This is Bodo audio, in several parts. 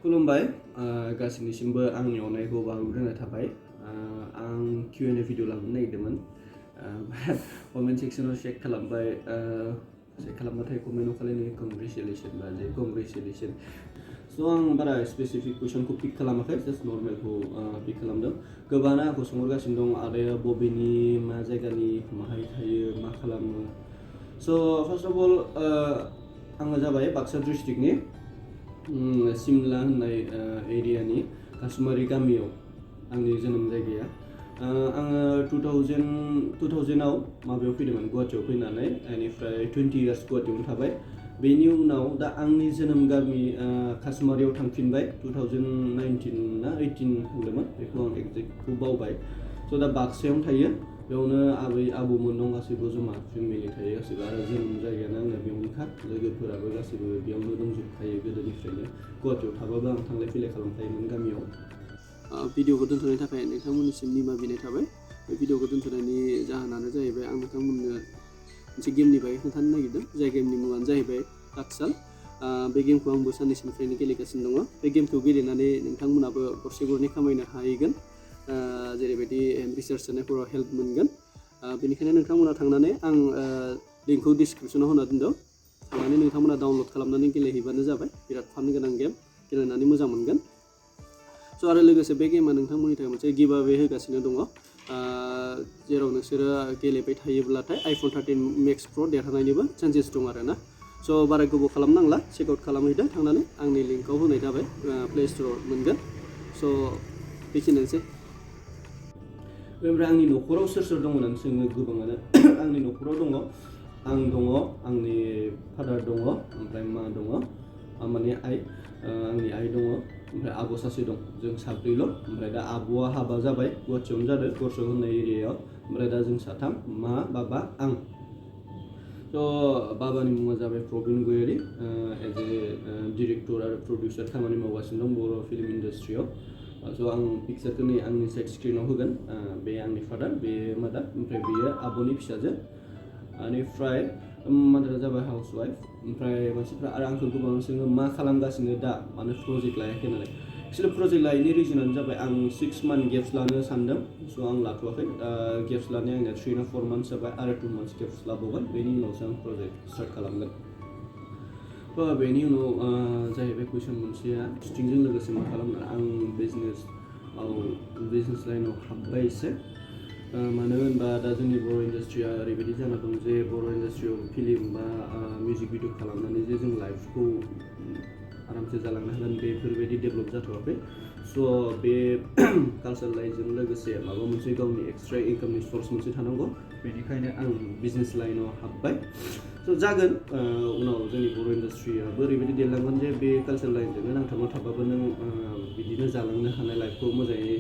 खुलुमबाय गासैनिसिमबो आंनि अननायखौ बावहरग्रोनाय थाबाय आं Q&A भिडिअ लाबोनो नागिरदोंमोन कमेन्ट सेक्सनाव चेक खालामबाय चेक खालामबाथाय कमेन्टआव खालायनो कंग्रेचुलेसन बा जे कंग्रेचुलेसन स' आं बारा स्पेसिफिक कुइसनखौ पिक खालामाखै जास्ट नर्मेलखौ पिक खालामदों गोबाङानो आंखौ सोंहरगासिनो दं आदाया बबेनि मा जायगानि माहाय थायो मा खालामो स' फार्स्ट अफ अल आङो जाबाय बाक्सा डिस्ट्रिक्टनि सिमला होननाय एरियानि कासुमारि गामियाव आंनि जोनोम जायगाया आङो 2000आव माबायाव फैदोंमोन गुवाहाटियाव फैनानै बेनिफ्राय 20 इयार्स गुवाहाटियावनो थाबाय बेनि उनाव दा आंनि जोनोम गामि कासुमारियाव थांफिनबाय 2019 ना 18 होनदोंमोन बेखौ आं एक्जेक्टखौ बावबाय स' दा बाक्सायावनो थायो बेयावनो आबै आबौमोन दं गासैबो जमा फेमिलि थायो गासैबो आरो जोनोम जायगायानो आंना बेयावनोखा लोगोफोराबो गासैबो बेयावनो दंजोबखायो गोदोनिफ्रायनो गुवाहाटियाव थाबाबो आं थांलाय फैलाय खालामखायोमोन गामियाव भिडिअखौ दोनथ'नायनि थाखाय नोंथांमोननिसिम निमाहा बिनाय थाबाय बे भिडिअखौ दोनथ'नायनि जाहोनानो जाहैबाय आं नोंथांमोननो मोनसे गेमनि बागै खोन्थानो नागिरदों जाय गेमनि मुङानो जाहैबाय टाक्साल बे गेमखौ आंबो साननैसोनिफ्रायनो गेलेगासिनो दङ बे गेमखौ गेलेनानै नोंथांमोनाबो गरसे गरनै खामायनो हाहैगोन जेरैबायदि रिसार्च जानायफोराव हेल्प मोनगोन बेनिखायनो नोंथांमोना थांनानै आं लिंकखौ डिसक्रिपसनाव होना दोनदों थांनानै नोंथांमोना डाउनलड खालामनानै गेलेहैबानो जाबाय बिराद फान गोनां गेम गेलेनानै मोजां मोनगोन स' आरो लोगोसे बे गेमा नोंथांमोननि थाखाय मोनसे गिभ अवे होगासिनो दङ जेराव नोंसोरो गेलेबाय थायोब्लाथाय iPhone 13 Max Pro देरहानायनिबो चान्सेस दं आरो ना स' बारा गोबाव खालामनांला चेक आउट खालामहैदो थांनानै आंनि लिंकआव होनाय जाबाय प्ले स्ट'राव मोनगोन स' बेखिनियानोसै ओमफ्राय आंनि न'खराव सोर सोर दङ होननानै सोङो गोबाङानो आंनि न'खराव दङ आं दङ आंनि फादार दङ ओमफ्राय मा दङ माने आंनि आइ दङ ओमफ्राय आब' सासे दं जों साब्रैल' ओमफ्राय दा आब'आ हाबा जाबाय गुवाहाटियावनो जादों गरसक होननाय एरियायाव ओमफ्राय दा जों साथाम मा बाबा आं थ' बाबानि मुङा जाबाय प्रबिन गयारि एज ए डिरेक्टर आरो प्रडिउसार खामानि मावगासिनो दं बर' फिल्म इन्डास्ट्रियाव स' आं पिक्सारखौ नै आंनि साइड स्क्रिनाव होगोन बे आंनि फादार बे मादार ओमफ्राय बेयो आब'नि फिसाजो बेनिफ्राय मादारा जाबाय हाउस वाइफ ओमफ्राय मानसिफ्रा आरो आंखौ गोबां सोङो मा खालामगासिनो दा मानो प्रजेक्ट लायाखै होननानै एक्सुवेलि प्रजेक्ट लायैनि रिजनानो जाबाय आं 6 मान्थ गेप्स लानो सानदों स' आं लाथ'वाखै गेप्स लानाया आंनिया 3 ना 4 मान्थ्स जाबाय आरो 2 मान्थ्स गेप्स लाबावगोन बेनि उनावसो आं प्रजेक्ट स्टार्ट खालामगोन बेनि उनाव जाहैबाय कुइसन मोनसेया स्टिंजों लोगोसे मा खालामनो आं बिजनेस लाइनाव हाबबाय एसे मानो होनबा दा जोंनि बर' इन्डास्ट्रिया ओरैबायदि जाना दं जे बर' इन्डास्ट्रियाव फिल्म बा मिउजिक भिडिअ खालामनानै जे जों लाइफखौ आरामसे जालांनो हागोन बेफोरबायदि डेभेलप जाथ'वाखै स' बे कालचार लाइनजों लोगोसे माबा मोनसे गावनि एक्सट्रा इनकामनि सर्स मोनसे थानांगौ बेनिखायनो आं बिजनेस लाइनाव हाबबाय स' जागोन उनाव जोंनि बर' इन्डास्ट्रियाबो ओरैबायदि देरलांगोन जे बे कालचार लाइनजोंनो नांथाबना थाबाबो नों बिदिनो जालांनो हानाय लाइफखौ मोजाङै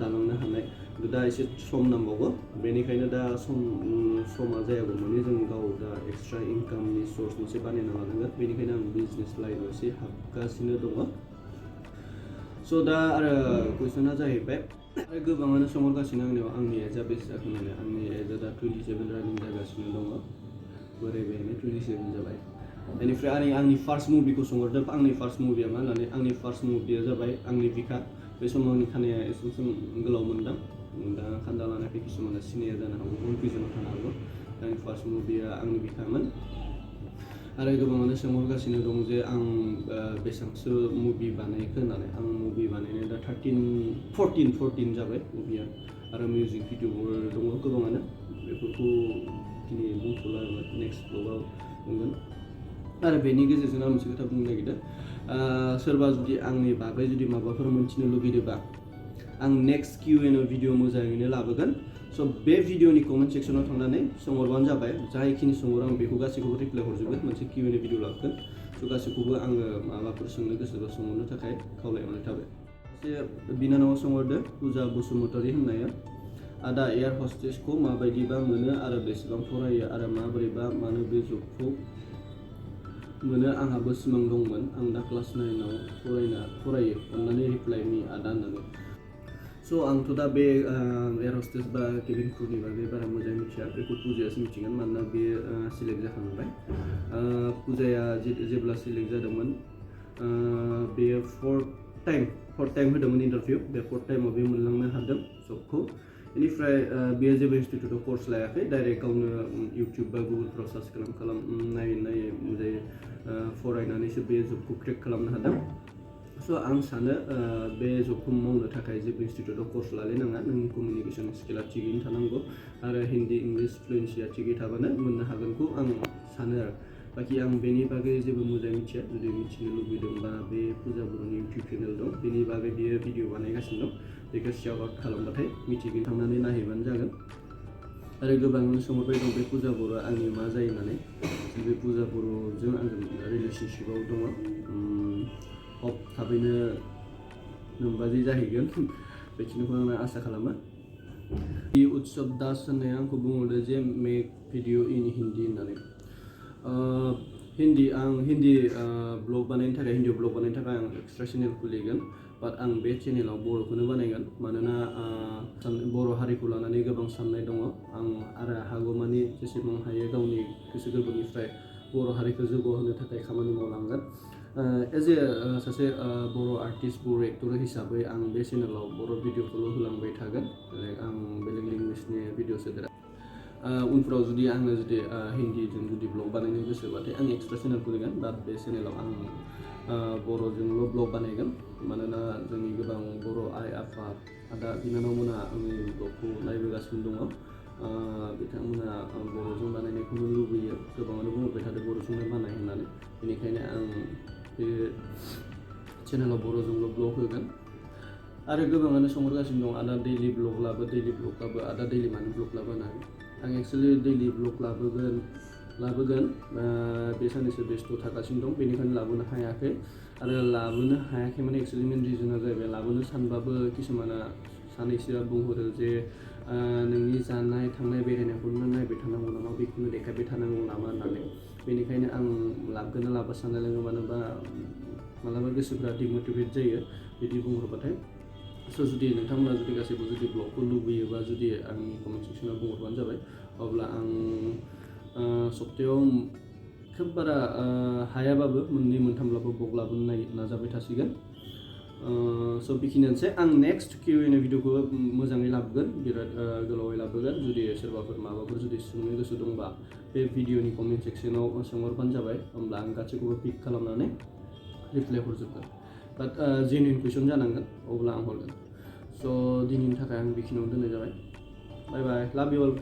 दालांनो हानाय दा एसे सम नांबावगौ बेनिखायनो दा समा जायागौ माने जों गाव दा एक्सट्रा इनकामनि सर्स मोनसे बानायना लानांगोन बेनिखायनो आं बिजनेस लाइनाव एसे हाबगासिनो दङ स' दा आरो कुइसना जाहैबाय आरो गोबाङानो सोंहरगासिनो आंनियाव आंनि एजआ बेसे जाखो होननानै आंनि एजआ दा 27 रानिं जागासिनो दङ बोरायबायानो 27 जाबाय बेनिफ्राय आंनि फार्स्ट मुभिखौ सोंहरदों आंनि फार्स्ट मुभिया मा होननानै आंनि फार्स्ट मुभिया जाबाय आंनि बिखा बे समाव आंनि खानाया एसे गोलाव मोनदां दा खान्दा लानायखाय किसुमाना सिनाया जानो हागौ कनफिउजनाव थानो हागौ आंनि फार्स्ट मुभिया आंनि बिखामोन आरो गोबाङानो सोंहरगासिनो दं जे आं बेसेबांसो मुभि बानायखो होननानै आं मुभि बानायनाया दा 14 जाबाय मुभिया आरो मिउजिक भिडिअफोर दङ गोबाङानो बेफोरखौ दिनै बुंथ'ला नेक्स्ट ब्लगाव बुंगोन आरो बेनि गेजेरजों आं मोनसे खोथा बुंनो नागिरदों सोरबा जुदि आंनि बागै जुदि माबाफोर मोन्थिनो लुगैदोंबा आं नेक्स्ट Q&A भिडिअ मोजाङैनो लाबोगोन स' बे भिडिअनि कमेन्ट सेक्सनाव थांनानै सोंहरबानो जाबाय जायखिनि सोंहरो आं बेखौ गासैखौबो रिप्लाइ हरजोबगोन मोनसे Q&A भिडिअ लाबोगोन स' गासैखौबो आङो माबाफोर सोंनो गोसोबा सोंहरनो थाखाय खावलायहरनाय थाबाय सासे बिनानावा सोंहरदो पुजा बसुमतारी होननाया आदा एयार हस्टेसखौ माबायदिबा मोनो आरो बेसेबां फरायो आरो माबोरैबा मानो बे जबखौ मोनो आंहाबो सिमां दंमोन आं दा क्लास 9आव फरायो अन्नानै रिप्लाइ मी आदा होननानै स' आंथ' दा बे एयार हस्टेस बा केबिन क्रुनि बागै बारा मोजाङै मिथिया बेखौ पुजायासो मिथिगोन मानोना बेयो सिलेक्ट जाखांबाय पुजाया जेब्ला सिलेक्ट जादोंमोन बेयो फर्थ टाइम होदोंमोन इन्टारभिउ बे फर्थ टाइमाव बे मोनलांनो हादों जबखौ बेनिफ्राय बेयो जेबो इनस्टिटिउटआव कर्स लायाखै डाइरेक्ट गावनो इउटिउब बा गुगोलफ्राव सार्च नायै मोजाङै फरायनानैसो बे जबखौ क्रेक खालामनो हादों स' आं सानो बे जबखौ मावनो थाखाय जेबो इनस्टिटिउटआव कर्स लालायनाङा नोंनि कमिउनिकेसन स्किला थिगैनो थानांगौ आरो हिन्दी इंलिश फ्लुएन्सिया थिगै थाबानो मोननो हागोनखौ आं सानो आरो बाखि आं बेनि बागै जेबो मोजाङै मिथिया जुदि मिथिनो लुबैदोंबा बे फुजा बर'नि इउटिउब चेनेल दं बेनि बागै बियो भिडिअ बानायगासिनो दं बेखौ शाउट आउट खालामबाथाय मिथिगोन थांनानै नायहैबानो जागोन आरो गोबाङानो सोंहरबाय दं बे फुजा बर'आ आंनि मा जायो होननानै बे फुजा बर'जों आंजों रिलेसनशिपआव दङ हप थाबैनो नोंबाजै जाहैगोन बेखिनिखौ आं आसा खालामो उत्सव दास होननाया आंखौ बुंहरदो जे मेक भिडिअ इन हिन्दी होननानै आं हिन्दी ब्लग बानायनो थाखाय हिन्दी ब्लग बानायनो थाखाय आं एक्सट्रा चेनेल खुलिगोन बाट आं बे चेनेलाव बर'खौनो बानायगोन मानोना बर' हारिखौ लानानै गोबां साननाय दङ आं आरो हागौमानि जेसेबां हायो गावनि गोसो गोरबोनिफ्राय बर' हारिखौ जौगाहोनो थाखाय खामानि मावलांगोन एज ए सासे बर' आर्टिस्ट बर' एक्टर हिसाबै आं बे चेनेलाव बर' भिडिअखौल' होलांबाय थागोन आं बेलेग लेंगुवेजनि भिडिअ सोदेरा उनफ्राव जुदि आङो हिन्दीजों जुदि ब्लग बानायनो गोसोबाथाय आं एक्सट्रा चेनेल खुलिगोन बाट बे चेनेलाव आं बर'जोंल' ब्लग बानायगोन मानोना जोंनि गोबां बर' आइ आफा आदा बिनानावमोना आंनि ब्लगखौ नायबोगासिनो दङ बिथांमोना बर'जों बानायनायखौनो लुबैयो गोबाङानो बुंबाय थादों बर'जोंनो बानाय होननानै बेनिखायनो आं बे चेनेलाव बर'जोंल' ब्लग होगोन आरो गोबाङानो सोंहरगासिनो दं आदा दैलि ब्लग लाबो आदा दैलि मानो ब्लग लाबो होननानै आं एक्सुवेलि दैलि ब्लग लाबोगोन बे साननैसो बेस्थ' थागासिनो दं बेनिखायनो लाबोनो हायाखै आरो लाबोनो हायाखै माने एक्सुवेलि मेन रिजोना जाहैबाय लाबोनो सानबाबो किसुमाना सानैसोआ बुंहरो जे नोंनि जानाय थांनाय बेरायनायखौनो नायबाय थानांगौ नामा बेखौनो देखायबाय थानांगौ नामा होननानै बेनिखायनो आं लाबोगोन ना लाबा सानलाय लोङो मानोबा मालाबा गोसोफ्रा डिमटिभेट जायो बिदि बुंहरबाथाय स' जुदि नोंथांमोना जुदि गासैबो जुदि ब्लगखौ लुबैयोबा जुदि आंनि कमेन्ट सेक्सनाव बुंहरबानो जाबाय अब्ला आं सप्तायाव खोब बारा हायाबाबो मोननै मोनथामब्लाबो ब्लग लाबोनो नाजाबाय थासिगोन स' बेखिनियानोसै आं नेक्स्ट Q&A भिडिअखौ मोजाङै लाबोगोन बिराद गोलावै लाबोगोन जुदि सोरबाफोर माबाफोर जुदि सोंनो गोसो दंबा बे भिडिअनि कमेन्ट सेक्सनाव सोंहरबानो जाबाय होमब्ला आं गासैखौबो पिक खालामनानै रिप्लाइ हरजोबगोन बाट जेनुइन कुइसन जानांगोन अब्ला आं हरगोन स' दिनैनि थाखाय आं बेखिनियावनो दोननाय जाबाय बाय बाय लाभ इउ अल